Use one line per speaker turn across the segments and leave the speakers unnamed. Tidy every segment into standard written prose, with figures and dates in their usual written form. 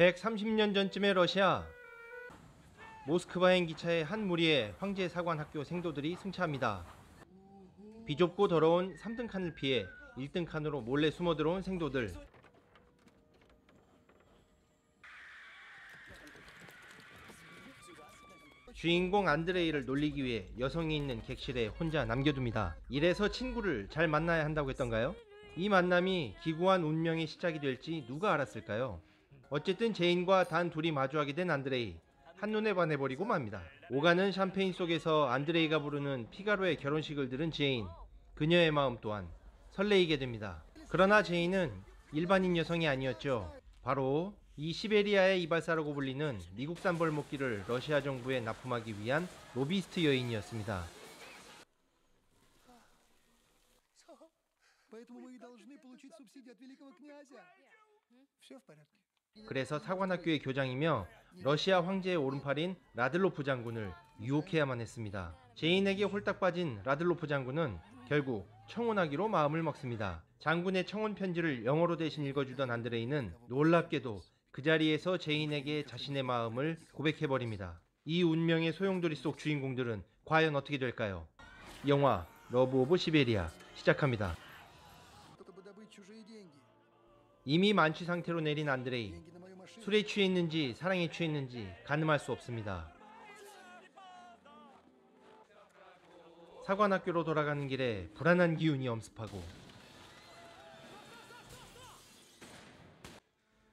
130년 전쯤의 러시아 모스크바행 기차의 한 무리의 황제 사관 학교 생도들이 승차합니다. 비좁고 더러운 3등 칸을 피해 1등 칸으로 몰래 숨어 들어온 생도들. 주인공 안드레이를 놀리기 위해 여성이 있는 객실에 혼자 남겨둡니다. 이래서 친구를 잘 만나야 한다고 했던가요? 이 만남이 기구한 운명의 시작이 될지 누가 알았을까요? 어쨌든 제인과 단 둘이 마주하게 된 안드레이. 한눈에 반해버리고 맙니다. 오가는 샴페인 속에서 안드레이가 부르는 피가로의 결혼식을 들은 제인. 그녀의 마음 또한 설레이게 됩니다. 그러나 제인은 일반인 여성이 아니었죠. 바로 이 시베리아의 이발사라고 불리는 미국산 벌목기를 러시아 정부에 납품하기 위한 로비스트 여인이었습니다. 그래서 사관학교의 교장이며 러시아 황제의 오른팔인 라들로프 장군을 유혹해야만 했습니다. 제인에게 홀딱 빠진 라들로프 장군은 결국 청혼하기로 마음을 먹습니다. 장군의 청혼 편지를 영어로 대신 읽어주던 안드레이는 놀랍게도 그 자리에서 제인에게 자신의 마음을 고백해버립니다. 이 운명의 소용돌이 속 주인공들은 과연 어떻게 될까요? 영화 러브 오브 시베리아 시작합니다. 이미 만취 상태로 내린 안드레이. 술에 취했는지 사랑에 취했는지 가늠할 수 없습니다. 사관학교로 돌아가는 길에 불안한 기운이 엄습하고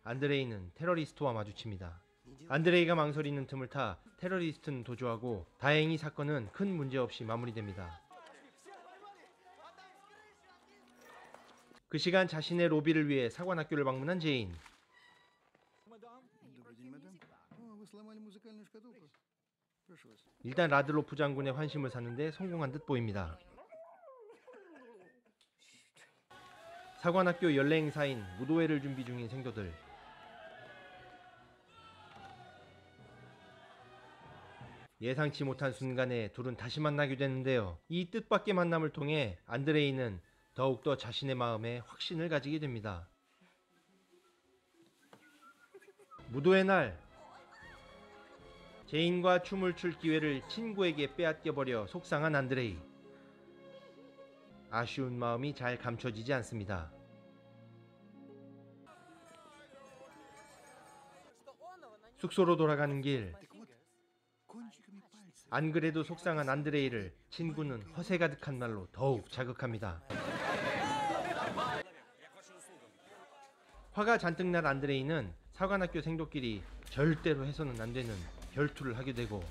안드레이는 테러리스트와 마주칩니다. 안드레이가 망설이는 틈을 타 테러리스트는 도주하고 다행히 사건은 큰 문제 없이 마무리됩니다. 그 시간 자신의 로비를 위해 사관학교를 방문한 제인. 일단 라들로프 장군의 환심을 사는데 성공한 듯 보입니다. 사관학교 연례 행사인 무도회를 준비 중인 생도들. 예상치 못한 순간에 둘은 다시 만나게 되는데요. 이 뜻밖의 만남을 통해 안드레이는 더욱더 자신의 마음에 확신을 가지게 됩니다. 무도회 날 제인과 춤을 출 기회를 친구에게 빼앗겨버려 속상한 안드레이. 아쉬운 마음이 잘 감춰지지 않습니다. 숙소로 돌아가는 길. 안 그래도 속상한 안드레이를 친구는 허세 가득한 말로 더욱 자극합니다. 화가 잔뜩 난 안드레이는 사관학교 생도끼리 절대로 해서는 안 되는 결투를 하게 되고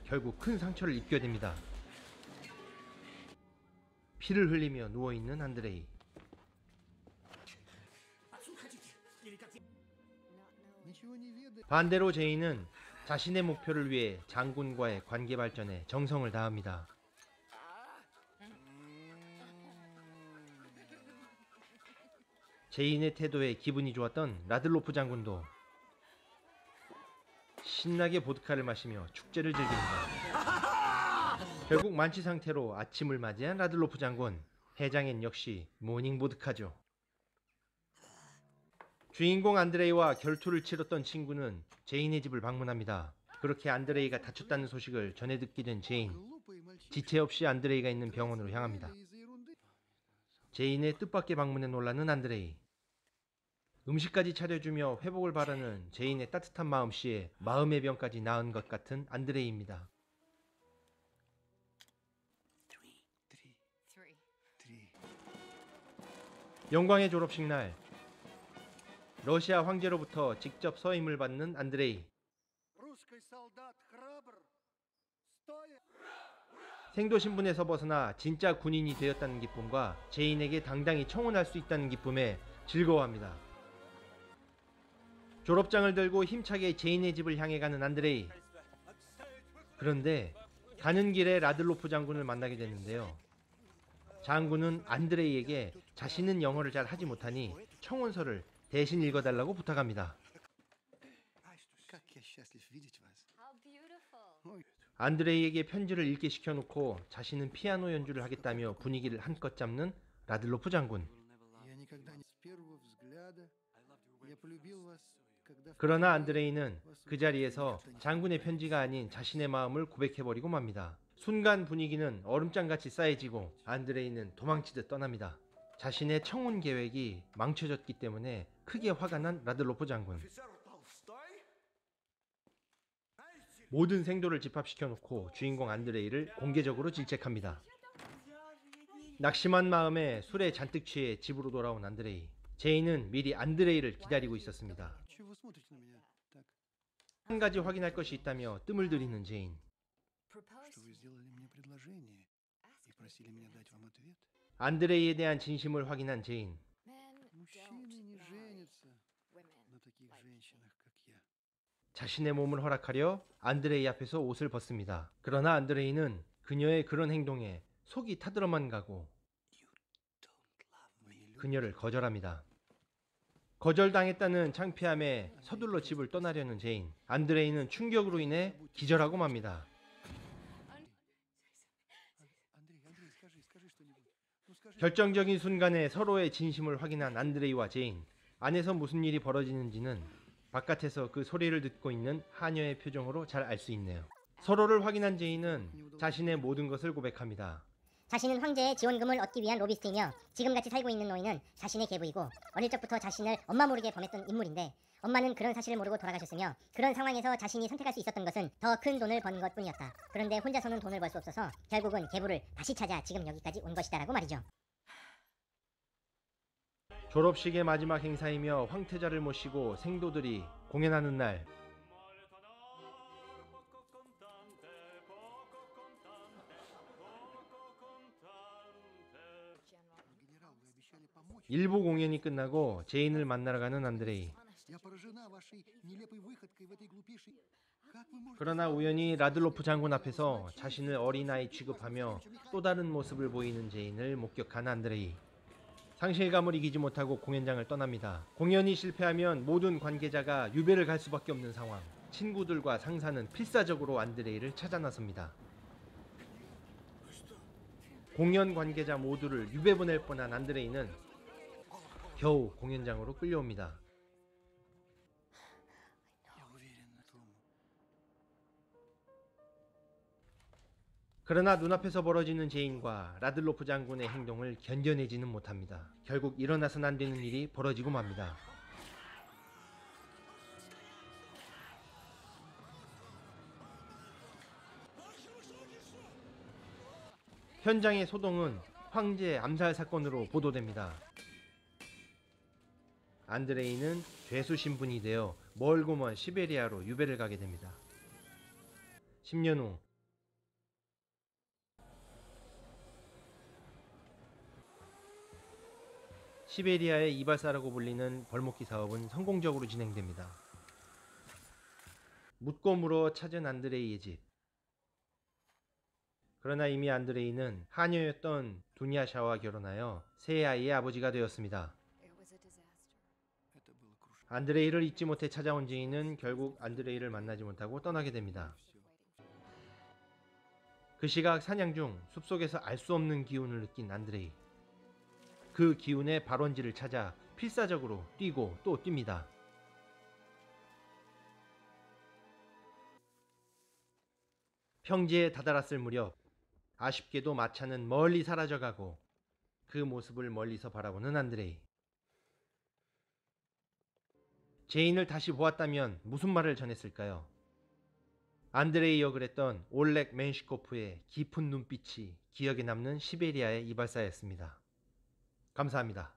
결국 큰 상처를 입게 됩니다. 피를 흘리며 누워있는 안드레이. 반대로 제인은 자신의 목표를 위해 장군과의 관계 발전에 정성을 다합니다. 제인의 태도에 기분이 좋았던 라들로프 장군도 신나게 보드카를 마시며 축제를 즐깁니다. 결국 만취 상태로 아침을 맞이한 라들로프 장군. 해장엔 역시 모닝 보드카죠. 주인공 안드레이와 결투를 치렀던 친구는 제인의 집을 방문합니다. 그렇게 안드레이가 다쳤다는 소식을 전해 듣게 된 제인. 지체 없이 안드레이가 있는 병원으로 향합니다. 제인의 뜻밖의 방문에 놀라는 안드레이. 음식까지 차려주며 회복을 바라는 제인의 따뜻한 마음씨에 마음의 병까지 나은 것 같은 안드레이입니다. 영광의 졸업식 날. 러시아 황제로부터 직접 서임을 받는 안드레이. 생도 신분에서 벗어나 진짜 군인이 되었다는 기쁨과 제인에게 당당히 청혼할 수 있다는 기쁨에 즐거워합니다. 졸업장을 들고 힘차게 제인의 집을 향해 가는 안드레이. 그런데 가는 길에 라들로프 장군을 만나게 되는데요. 장군은 안드레이에게 자신은 영어를 잘 하지 못하니 청혼서를 대신 읽어달라고 부탁합니다. 안드레이에게 편지를 읽게 시켜놓고 자신은 피아노 연주를 하겠다며 분위기를 한껏 잡는 라들로프 장군. 그러나 안드레이는 그 자리에서 장군의 편지가 아닌 자신의 마음을 고백해버리고 맙니다. 순간 분위기는 얼음장같이 쌓여지고 안드레이는 도망치듯 떠납니다. 자신의 청혼 계획이 망쳐졌기 때문에 크게 화가 난 라들로프 장군. 모든 생도를 집합시켜놓고 주인공 안드레이를 공개적으로 질책합니다. 낙심한 마음에 술에 잔뜩 취해 집으로 돌아온 안드레이. 제인은 미리 안드레이를 기다리고 있었습니다. 한 가지 확인할 것이 있다며 뜸을 들이는 제인. 안드레이에 대한 진심을 확인한 제인. 자신의 몸을 허락하려 안드레이 앞에서 옷을 벗습니다. 그러나 안드레이는 그녀의 그런 행동에 속이 타들어만 가고 그녀를 거절합니다. 거절당했다는 창피함에 서둘러 집을 떠나려는 제인. 안드레이는 충격으로 인해 기절하고 맙니다. 결정적인 순간에 서로의 진심을 확인한 안드레이와 제인. 안에서 무슨 일이 벌어지는지는 바깥에서 그 소리를 듣고 있는 하녀의 표정으로 잘 알 수 있네요. 서로를 확인한 제인은 자신의 모든 것을 고백합니다.
자신은 황제의 지원금을 얻기 위한 로비스트이며 지금같이 살고 있는 노인은 자신의 계부이고 어릴 적부터 자신을 엄마 모르게 범했던 인물인데 엄마는 그런 사실을 모르고 돌아가셨으며 그런 상황에서 자신이 선택할 수 있었던 것은 더 큰 돈을 버는 것뿐이었다. 그런데 혼자서는 돈을 벌 수 없어서 결국은 계부를 다시 찾아 지금 여기까지 온 것이다라고 말이죠.
졸업식의 마지막 행사이며 황태자를 모시고 생도들이 공연하는 날. 일부 공연이 끝나고 제인을 만나러 가는 안드레이. 그러나 우연히 라들로프 장군 앞에서 자신을 어린아이 취급하며 또 다른 모습을 보이는 제인을 목격한 안드레이. 상실감을 이기지 못하고 공연장을 떠납니다. 공연이 실패하면 모든 관계자가 유배를 갈 수밖에 없는 상황. 친구들과 상사는 필사적으로 안드레이를 찾아 나섭니다. 공연 관계자 모두를 유배 보낼 뻔한 안드레이는 겨우 공연장으로 끌려옵니다. 그러나 눈앞에서 벌어지는 제인과 라들로프 장군의 행동을 견뎌내지는 못합니다. 결국 일어나선 안 되는 일이 벌어지고 맙니다. 현장의 소동은 황제 암살 사건으로 보도됩니다. 안드레이는 죄수 신분이 되어 멀고 먼 시베리아로 유배를 가게 됩니다. 10년 후 시베리아의 이발사라고 불리는 벌목기 사업은 성공적으로 진행됩니다. 묻고 물어 찾은 안드레이의 집. 그러나 이미 안드레이는 하녀였던 두냐샤와 결혼하여 세 아이의 아버지가 되었습니다. 안드레이를 잊지 못해 찾아온 제인은 결국 안드레이를 만나지 못하고 떠나게 됩니다. 그 시각 사냥 중 숲속에서 알 수 없는 기운을 느낀 안드레이. 그 기운의 발원지를 찾아 필사적으로 뛰고 또 뜁니다. 평지에 다다랐을 무렵 아쉽게도 마차는 멀리 사라져가고 그 모습을 멀리서 바라보는 안드레이. 제인을 다시 보았다면 무슨 말을 전했을까요? 안드레이 역을 했던 올렉 멘시코프의 깊은 눈빛이 기억에 남는 시베리아의 이발사였습니다. 감사합니다.